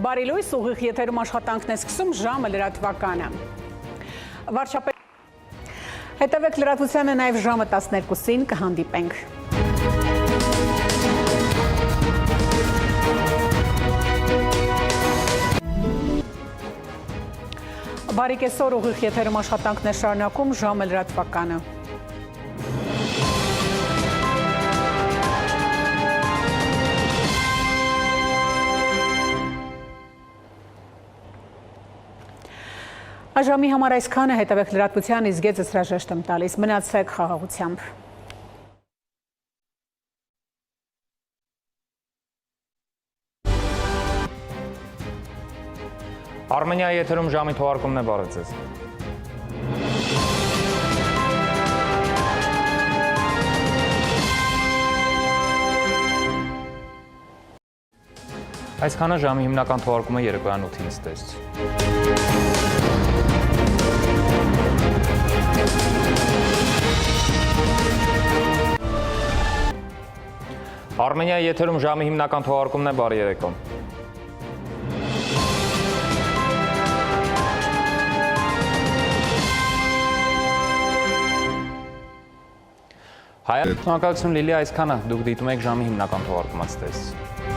Բարի լույս, ուղիղ եթերում աշխատանքն է սկսում, ժամը լրատվականը։ Հետևեք լրատվությանը նաև ժամը 12-ին կհանդիպենք։ Բարի կեսօր, ուղիղ եթերում աշխատանքն է շարունակում, ժամը լրատվականը։ Այժմի համար այսքանը, հետևեք լրատվության, իսկ ես հրաժեշտ եմ տալիս, մնացեք խաղաղությամբ։ Արմենիայի եթերում ժամի թողարկումն է, բարև ձեզ։ Այսքանը ժամի հիմնական թողարկումը երեկոյան 8-ից տեսություն։ Արմենիայի եթերում ժամի հիմնական թողարկումն է, բարի երեկո։ Շնորհակալություն Լիլի, այսքանը դուք դիտում եք ժամի հիմնական թողարկումից տեսություն։